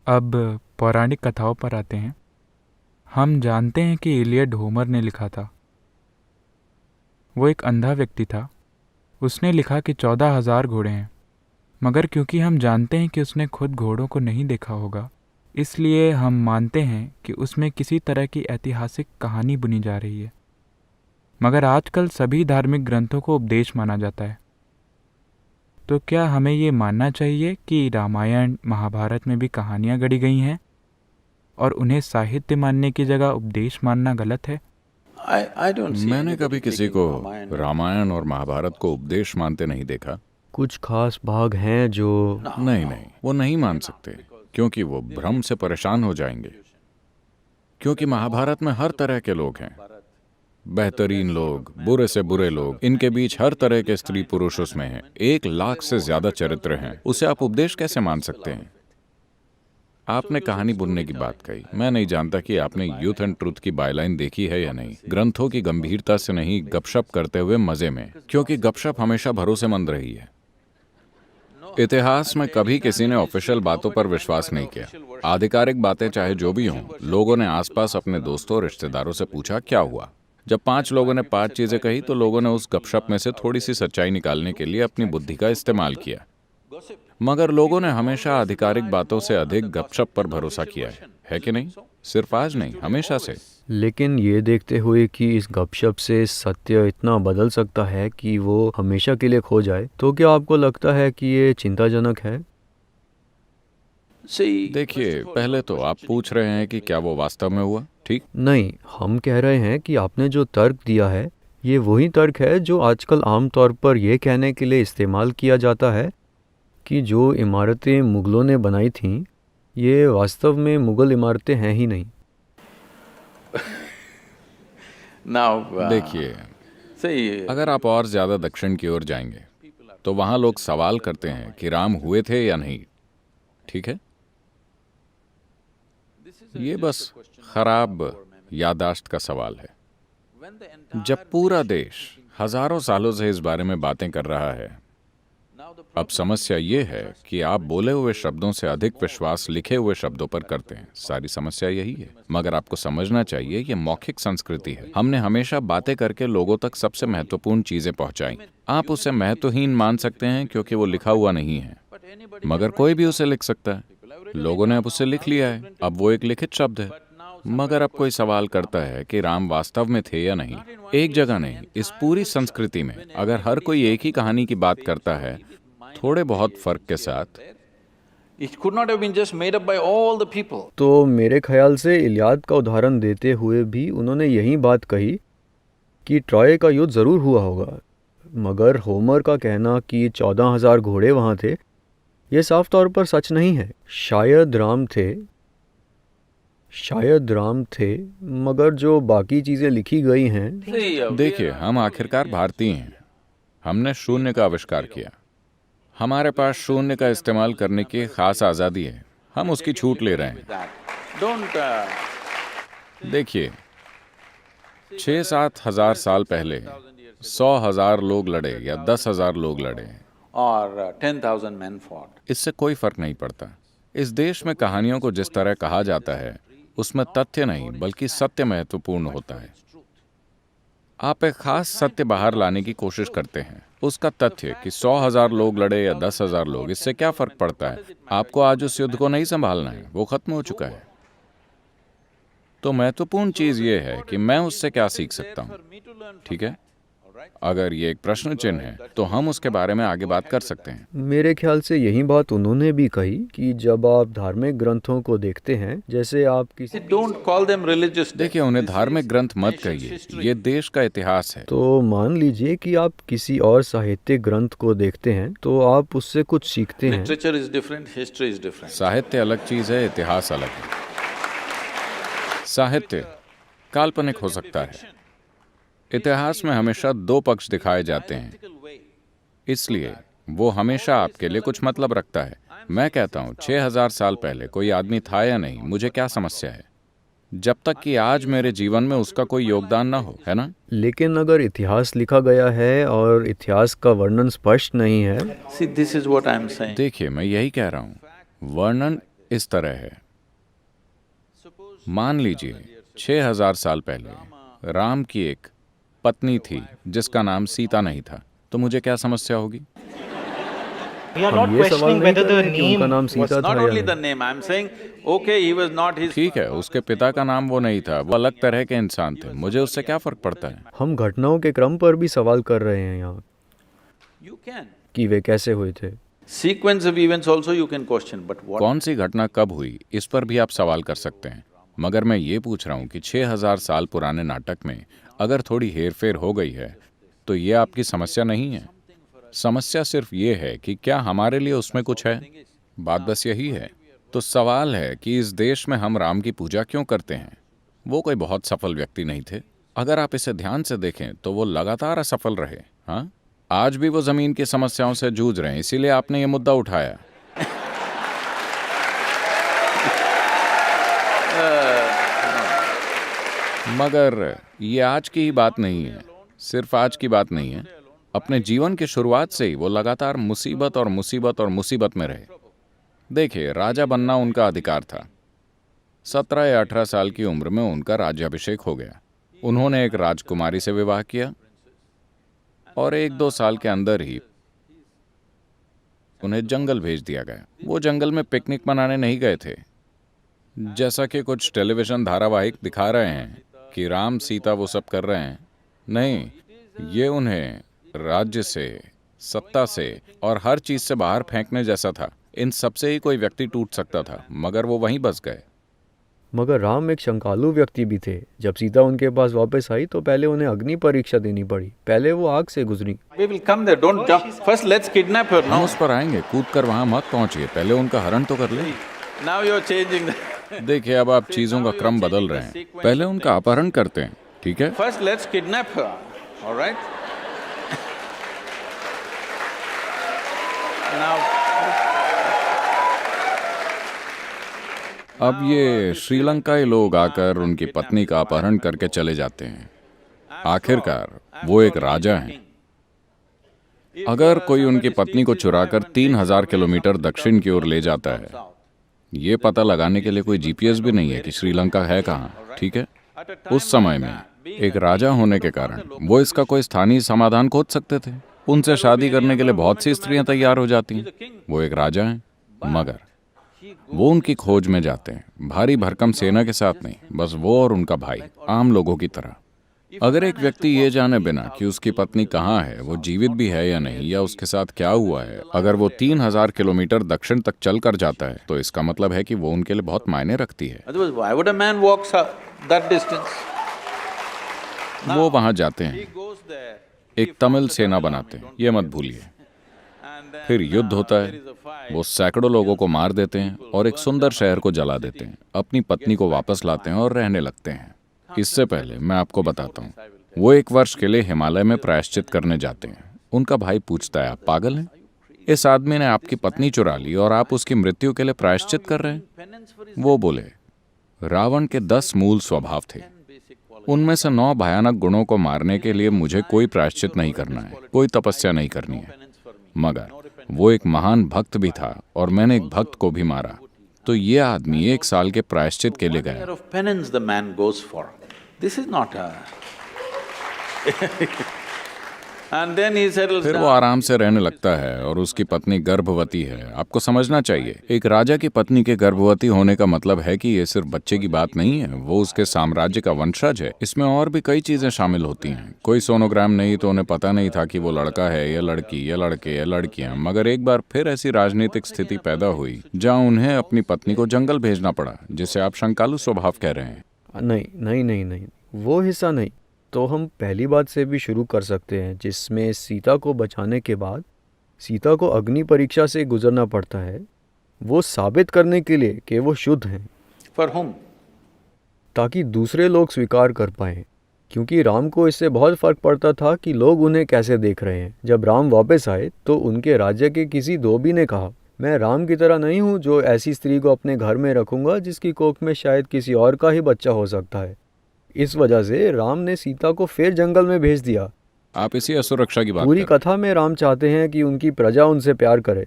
अब पौराणिक कथाओं पर आते हैं। हम जानते हैं कि इलियड होमर ने लिखा था। वो एक अंधा व्यक्ति था। उसने लिखा कि 14,000 घोड़े हैं, मगर क्योंकि हम जानते हैं कि उसने खुद घोड़ों को नहीं देखा होगा, इसलिए हम मानते हैं कि उसमें किसी तरह की ऐतिहासिक कहानी बुनी जा रही है। मगर आजकल सभी धार्मिक ग्रंथों को उपदेश माना जाता है। तो क्या हमें ये मानना चाहिए कि रामायण महाभारत में भी कहानियाँ गढ़ी गई हैं और उन्हें साहित्य मानने की जगह उपदेश मानना गलत है? मैंने कभी किसी को रामायण और महाभारत को उपदेश मानते नहीं देखा। कुछ खास भाग हैं जो नहीं, वो नहीं मान सकते, क्योंकि वो भ्रम से परेशान हो जाएंगे। क्योंकि महाभारत में हर तरह के लोग हैं, बेहतरीन लोग, बुरे से बुरे लोग, इनके बीच हर तरह के स्त्री पुरुष उसमें हैं। 1 लाख से ज्यादा चरित्र हैं। उसे आप उपदेश कैसे मान सकते हैं? आपने कहानी बुनने की बात कही। मैं नहीं जानता कि आपने यूथ एंड ट्रूथ की बायलाइन देखी है या नहीं। ग्रंथों की गंभीरता से नहीं, गपशप करते हुए मजे में, क्योंकि गपशप हमेशा भरोसेमंद रही है। इतिहास में कभी किसी ने ऑफिशियल बातों पर विश्वास नहीं किया। आधिकारिक बातें चाहे जो भी हों, लोगों ने आसपास अपने दोस्तों और रिश्तेदारों से पूछा क्या हुआ। जब 5 लोगों ने 5 चीजें कही तो लोगों ने उस गपशप में से थोड़ी सी सच्चाई निकालने के लिए अपनी बुद्धि का इस्तेमाल किया। मगर लोगों ने हमेशा आधिकारिक बातों से अधिक गपशप पर भरोसा किया है कि नहीं? सिर्फ आज नहीं, हमेशा से। लेकिन ये देखते हुए कि इस गपशप से सत्य इतना बदल सकता है कि वो हमेशा के लिए खो जाए, तो क्या आपको लगता है कि ये चिंताजनक है? देखिए, पहले तो आप पूछ रहे हैं कि क्या वो वास्तव में हुआ, ठीक? नहीं, हम कह रहे हैं कि आपने जो तर्क दिया है, ये वही तर्क है जो आजकल आमतौर पर यह कहने के लिए इस्तेमाल किया जाता है कि जो इमारतें मुगलों ने बनाई थीं, ये वास्तव में मुगल इमारतें हैं ही नहीं। देखिए, अगर आप और ज्यादा दक्षिण की ओर जाएंगे तो वहां लोग सवाल करते हैं कि राम हुए थे या नहीं, ठीक है? ये बस खराब याददाश्त का सवाल है। जब पूरा देश हजारों सालों से इस बारे में बातें कर रहा है, अब समस्या ये है कि आप बोले हुए शब्दों से अधिक विश्वास लिखे हुए शब्दों पर करते हैं। सारी समस्या यही है। मगर आपको समझना चाहिए, ये मौखिक संस्कृति है। हमने हमेशा बातें करके लोगों तक सबसे महत्वपूर्ण चीजें पहुंचाई। आप उसे महत्वहीन मान सकते हैं क्योंकि वो लिखा हुआ नहीं है, मगर कोई भी उसे लिख सकता है। लोगों ने अब उसे लिख लिया है, अब वो एक लिखित शब्द है। मगर अब कोई सवाल करता है कि राम वास्तव में थे या नहीं। एक जगह नहीं, इस पूरी संस्कृति में अगर हर कोई एक ही कहानी की बात करता है, थोड़े बहुत फर्क के साथ। तो मेरे ख्याल से इलियाद का उदाहरण देते हुए भी उन्होंने यही बात कही कि ट्रॉय का युद्ध ज़रूर हुआ होगा, मगर होमर का कहना कि 14,000 घोड़े वहाँ थे, ये साफ तौर पर सच नहीं है। शायद राम थे, मगर जो बाकी चीज़ें लिखी गई हैं। देखिए, हम आखिरकार भारतीय हैं। हमने शून्य का आविष्कार किया। हमारे पास शून्य का इस्तेमाल करने की खास आज़ादी है। हम उसकी छूट ले रहे हैं। देखिए, 6-7 हजार साल पहले 100,000 लोग लड़े या 10,000 लोग लड़े, इससे कोई फर्क नहीं पड़ता। इस देश में कहानियों को जिस तरह कहा जाता है, उसमें तथ्य नहीं बल्कि सत्य महत्वपूर्ण होता है। आप एक खास सत्य बाहर लाने की कोशिश करते हैं। उसका तथ्य कि 100,000 लोग लड़े या 10,000 लोग, इससे क्या फर्क पड़ता है? आपको आज उस युद्ध को नहीं संभालना है, वो खत्म हो चुका है। तो महत्वपूर्ण चीज ये है कि मैं उससे क्या सीख सकता हूँ, ठीक है? अगर ये एक प्रश्न चिन्ह है तो हम उसके बारे में आगे बात कर सकते हैं। मेरे ख्याल से यही बात उन्होंने भी कही कि जब आप धार्मिक ग्रंथों को देखते हैं, जैसे आप किसी देखिए, उन्हें धार्मिक ग्रंथ मत कहिए, ये देश का इतिहास है। तो मान लीजिए कि आप किसी और साहित्यिक ग्रंथ को देखते हैं, तो आप उससे कुछ सीखते हैं। साहित्य अलग चीज है, इतिहास अलग है। साहित्य काल्पनिक हो सकता है। इतिहास में हमेशा 2 पक्ष दिखाए जाते हैं, इसलिए वो हमेशा आपके लिए कुछ मतलब रखता है। मैं कहता हूँ 6,000 साल पहले कोई आदमी था या नहीं, मुझे क्या समस्या है, जब तक कि आज मेरे जीवन में उसका कोई योगदान ना हो, है ना? लेकिन अगर इतिहास लिखा गया है और इतिहास का वर्णन स्पष्ट नहीं है। देखिए, मैं यही कह रहा हूँ, वर्णन इस तरह है। मान लीजिए 6000 साल पहले राम की एक पत्नी थी जिसका नाम सीता नहीं था, तो मुझे क्या समस्या होगी? We are हम not ये सवाल questioning नहीं whether कर the रहे हैं कि उनका name नाम was सीता था Not या only the नहीं। name, I'm saying, okay, he was not his. ठीक है, उसके पिता का नाम वो नहीं था, वो अलग तरह के इंसान थे, मुझे उससे क्या फर्क पड़ता है? हम घटनाओं के क्रम पर भी सवाल कर रहे हैं यहाँ You can. कि वे कैसे हुए थे। Sequence of events also you can question, but what? कौन सी घटना कब हुई, इस पर भी आप सवाल कर सकते हैं, मगर मैं ये पूछ रहा हूँ कि 6000 साल पुराने नाटक में अगर थोड़ी हेरफेर हो गई है तो ये आपकी समस्या नहीं है। समस्या सिर्फ ये है कि क्या हमारे लिए उसमें कुछ है। बात बस यही है। तो सवाल है कि इस देश में हम राम की पूजा क्यों करते हैं? वो कोई बहुत सफल व्यक्ति नहीं थे। अगर आप इसे ध्यान से देखें तो वो लगातार असफल रहे। हाँ, आज भी वो जमीन की समस्याओं से जूझ रहे हैं, इसीलिए आपने ये मुद्दा उठाया। मगर ये आज की ही बात नहीं है, सिर्फ आज की बात नहीं है। अपने जीवन की शुरुआत से ही वो लगातार मुसीबत और मुसीबत और मुसीबत में रहे। देखिए, राजा बनना उनका अधिकार था। 17 या 18 साल की उम्र में उनका राज्याभिषेक हो गया। उन्होंने एक राजकुमारी से विवाह किया और 1-2 साल के अंदर ही उन्हें जंगल भेज दिया गया। वो जंगल में पिकनिक मनाने नहीं गए थे, जैसा कि कुछ टेलीविजन धारावाहिक दिखा रहे हैं कि राम सीता वो सब कर रहे हैं। नहीं, ये उन्हें राज्य से, सत्ता से और हर चीज से बाहर फेंकने जैसा था। इन सबसे ही कोई व्यक्ति टूट सकता था, मगर वो वहीं बस गए। मगर राम एक शंकालु व्यक्ति भी थे। जब सीता उनके पास वापस आई तो पहले उन्हें अग्नि परीक्षा देनी पड़ी। पहले वो आग से गुजरी। We will come there, don't jump. First let's kidnap her, हम no? उस पर आएंगे, कूद कर वहां मत पहुंचिए, पहले उनका हरण तो कर ले। Now you're changing the... देखिए, अब आप चीजों का क्रम बदल रहे हैं। पहले उनका अपहरण करते हैं, ठीक है? First let's kidnap her, all right? Now, अब ये श्रीलंकाई लोग आकर उनकी पत्नी का अपहरण करके चले जाते हैं। आखिरकार वो एक राजा हैं। अगर कोई उनकी पत्नी को चुराकर 3000 किलोमीटर दक्षिण की ओर ले जाता है, ये पता लगाने के लिए कोई जीपीएस भी नहीं है कि श्रीलंका है कहाँ, ठीक है? उस समय में एक राजा होने के कारण वो इसका कोई स्थानीय समाधान खोज सकते थे। उनसे शादी करने के लिए बहुत सी स्त्रियां तैयार हो जाती हैं। वो एक राजा हैं, मगर वो उनकी खोज में जाते हैं, भारी भरकम सेना के साथ नहीं, बस वो और उनका भाई, आम लोगों की तरह। अगर एक व्यक्ति ये जाने बिना कि उसकी पत्नी कहाँ है, वो जीवित भी है या नहीं, या उसके साथ क्या हुआ है, अगर वो 3000 किलोमीटर दक्षिण तक चल कर जाता है, तो इसका मतलब है कि वो उनके लिए बहुत मायने रखती है। otherwise why would a man walk that distance? वो वहां जाते He हैं, goes there, एक तमिल सेना बनाते हैं, ये मत भूलिए। and then फिर युद्ध होता है, there is a fight. वो सैकड़ों लोगों को मार देते हैं और एक सुंदर शहर को जला देते हैं, अपनी पत्नी को वापस लाते हैं और रहने लगते हैं। इससे पहले मैं आपको बताता हूँ, वो 1 वर्ष के लिए हिमालय में प्रायश्चित करने जाते हैं। उनका भाई पूछता है, आप पागल हैं? इस आदमी ने आपकी पत्नी चुरा ली और आप उसकी मृत्यु के लिए प्रायश्चित कर रहे हैं? Penance for his वो बोले, रावण के 10 मूल स्वभाव थे, उनमें से 9 भयानक गुणों को मारने के लिए मुझे कोई प्रायश्चित नहीं करना है, कोई तपस्या नहीं करनी है। मगर वो एक महान भक्त भी था और मैंने एक भक्त को भी मारा, तो ये आदमी 1 साल के प्रायश्चित के लिए year गया। of penance the man goes for. This is not a… And then he settles फिर वो down. आराम से रहने लगता है और उसकी पत्नी गर्भवती है। आपको समझना चाहिए, एक राजा की पत्नी के गर्भवती होने का मतलब है कि ये सिर्फ बच्चे की बात नहीं है, वो उसके साम्राज्य का वंशज है। इसमें और भी कई चीजें शामिल होती हैं। कोई सोनोग्राम नहीं, तो उन्हें पता नहीं था कि वो लड़का है या लड़की या लड़के या लड़कियां। मगर एक बार फिर ऐसी राजनीतिक स्थिति पैदा हुई जहाँ उन्हें अपनी पत्नी को जंगल भेजना पड़ा, जिसे आप शंकालु स्वभाव कह रहे हैं। नहीं नहीं नहीं नहीं, वो हिस्सा नहीं। तो हम पहली बात से भी शुरू कर सकते हैं, जिसमें सीता को बचाने के बाद सीता को अग्नि परीक्षा से गुजरना पड़ता है, वो साबित करने के लिए कि वो शुद्ध हैं, For whom? ताकि दूसरे लोग स्वीकार कर पाएं। क्योंकि राम को इससे बहुत फर्क पड़ता था कि लोग उन्हें कैसे देख रहे हैं। जब राम वापस आए तो उनके राज्य के किसी धोबी ने कहा, मैं राम की तरह नहीं हूँ जो ऐसी स्त्री को अपने घर में रखूंगा जिसकी कोख में शायद किसी और का ही बच्चा हो सकता है। इस वजह से राम ने सीता को फिर जंगल में भेज दिया। आप इसी असुरक्षा की बात पूरी कर रहे कथा में राम चाहते हैं कि उनकी प्रजा उनसे प्यार करे।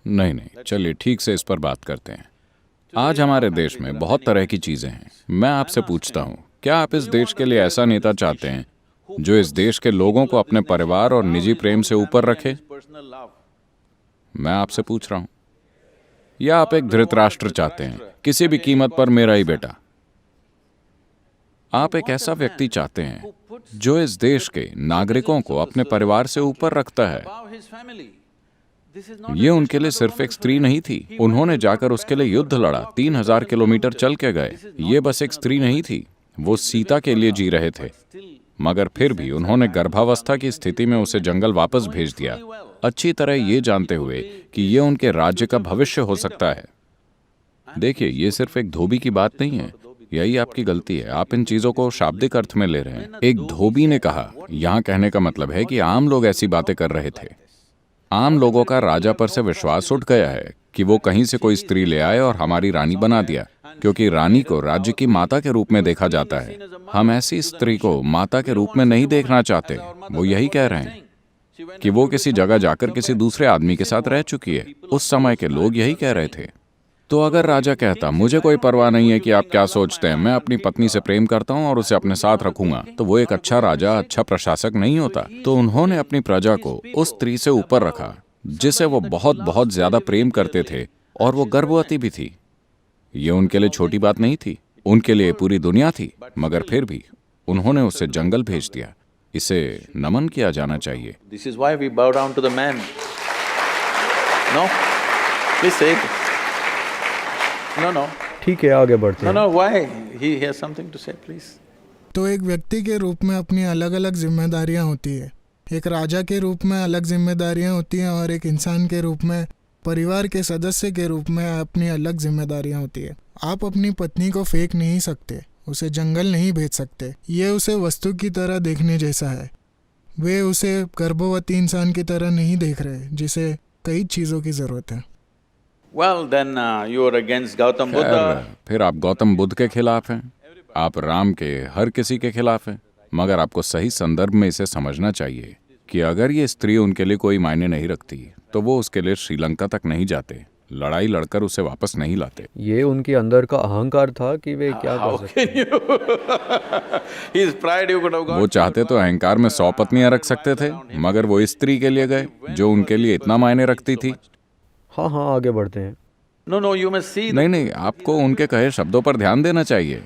नहीं नहीं, चलिए ठीक से इस पर बात करते हैं। आज हमारे देश में बहुत तरह की चीजें हैं। मैं आपसे पूछता हूँ, क्या आप इस देश के लिए ऐसा नेता चाहते हैं जो इस देश के लोगों को अपने परिवार और निजी प्रेम से ऊपर रखे? मैं आपसे पूछ रहा हूँ। या आप एक धृतराष्ट्र चाहते हैं, किसी भी कीमत पर मेरा ही बेटा? आप एक ऐसा व्यक्ति चाहते हैं जो इस देश के नागरिकों को अपने परिवार से ऊपर रखता है। ये उनके लिए सिर्फ एक स्त्री नहीं थी, उन्होंने जाकर उसके लिए युद्ध लड़ा, 3000 किलोमीटर चल के गए। ये बस एक स्त्री नहीं थी, वो सीता के लिए जी रहे थे, मगर फिर भी उन्होंने गर्भावस्था की स्थिति में उसे जंगल वापस भेज दिया, अच्छी तरह ये जानते हुए कि ये उनके राज्य का भविष्य हो सकता है। देखिए, ये सिर्फ एक धोबी की बात नहीं है, यही आपकी गलती है। आप इन चीजों को शाब्दिक अर्थ में ले रहे हैं। एक धोबी ने कहा, यहां कहने का मतलब है कि आम लोग ऐसी बातें कर रहे थे। आम लोगों का राजा पर से विश्वास उठ गया है कि वो कहीं से कोई स्त्री ले आए और हमारी रानी बना दिया, क्योंकि रानी को राज्य की माता के रूप में देखा जाता है। हम ऐसी स्त्री को माता के रूप में नहीं देखना चाहते। वो यही कह रहे हैं कि वो किसी जगह जाकर किसी दूसरे आदमी के साथ रह चुकी है। उस समय के लोग यही कह रहे थे। तो अगर राजा कहता, मुझे कोई परवाह नहीं है कि आप क्या सोचते हैं, मैं अपनी पत्नी से प्रेम करता हूं और उसे अपने साथ रखूंगा, तो वो एक अच्छा राजा, अच्छा प्रशासक नहीं होता। तो उन्होंने अपनी प्रजा को उस स्त्री से ऊपर रखा जिसे वो बहुत बहुत ज्यादा प्रेम करते थे, और वो गर्भवती भी थी। ये उनके लिए छोटी बात नहीं थी, उनके लिए पूरी दुनिया थी, मगर फिर भी उन्होंने उसे जंगल भेज दिया। इसे नमन किया जाना चाहिए। This is why we bow down to the man. No? Please say it. No. ठीक है, आगे बढ़ते हैं। No, why? He has something to say, please. तो एक व्यक्ति के रूप में अपनी अलग अलग जिम्मेदारियां होती है। एक राजा के रूप में अलग जिम्मेदारियां होती हैं और एक इंसान के रूप में, परिवार के सदस्य के रूप में अपनी अलग जिम्मेदारियां होती है। आप अपनी पत्नी को फेंक नहीं सकते, उसे जंगल नहीं भेज सकते। ये उसे वस्तु की तरह देखने जैसा है। वे उसे गर्भवती इंसान की तरह नहीं देख रहे जिसे कई चीज़ों की ज़रूरत है। Well, then you are against Gautam Buddha. खैर, फिर आप गौतम बुद्ध के खिलाफ हैं, आप राम के हर किसी के खिलाफ हैं। मगर आपको सही संदर्भ में इसे समझना चाहिए कि अगर ये स्त्री उनके लिए कोई मायने नहीं रखती तो वो उसके लिए श्रीलंका तक नहीं जाते, लड़ाई लड़कर उसे वापस नहीं लाते। ये उनके अंदर का अहंकार था कि वे क्या How कर सकते can you? His pride you could have वो gone. चाहते तो अहंकार में 100 पत्नियां रख सकते थे, मगर वो इस स्त्री के लिए गए जो उनके लिए इतना मायने रखती थी। हाँ हाँ, आगे बढ़ते हैं। No, you must see. नहीं, आपको उनके कहे शब्दों पर ध्यान देना चाहिए।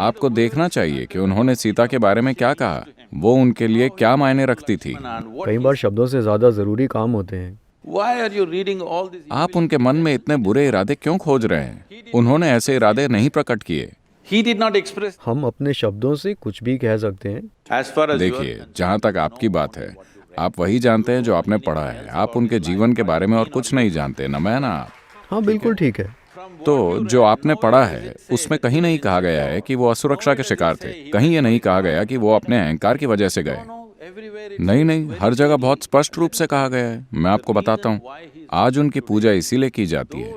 आपको देखना चाहिए कि उन्होंने सीता के बारे में क्या कहा, वो उनके लिए क्या मायने रखती थी। And what कई बार शब्दों से ज़्यादा ज़रूरी काम होते हैं। Why are you reading all these? आप उनके मन में इतने बुरे इरादे क्यों खोज रहे हैं? उन्होंने ऐसे इरादे नहीं प्रकट किए। He did not express. हम अपने शब्दों से कुछ भी कह सकते हैं। As far as you are देखिए, जहाँ तक आपकी बात है, आप वही जानते हैं जो आपने पढ़ा है। आप उनके जीवन के बारे में और कुछ नहीं जानते, न मैं ना आप। हाँ, बिल्कुल ठीक है। तो जो आपने पढ़ा है उसमें कहीं नहीं कहा गया है कि वो असुरक्षा के शिकार थे। कहीं ये नहीं कहा गया कि वो अपने अहंकार की वजह से गए। नहीं, हर जगह बहुत स्पष्ट रूप से कहा गया है। मैं आपको बताता हूँ, आज उनकी पूजा इसीलिए की जाती है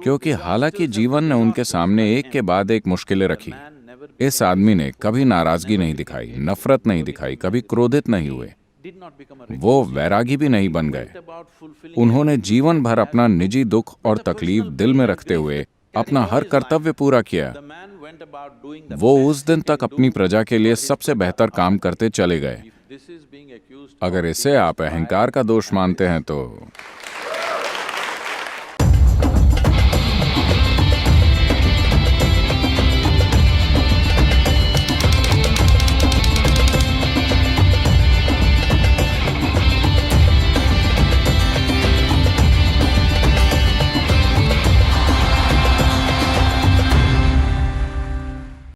क्योंकि हालांकि जीवन ने उनके सामने एक के बाद एक मुश्किलें रखी, इस आदमी ने कभी नाराजगी नहीं दिखाई, नफरत नहीं दिखाई, कभी क्रोधित नहीं हुए, वो वैरागी भी नहीं बन गए। उन्होंने जीवन भर अपना निजी दुख और तकलीफ दिल में रखते हुए अपना हर कर्तव्य पूरा किया। वो उस दिन तक अपनी प्रजा के लिए सबसे बेहतर काम करते चले गए। अगर इसे आप अहंकार का दोष मानते हैं तो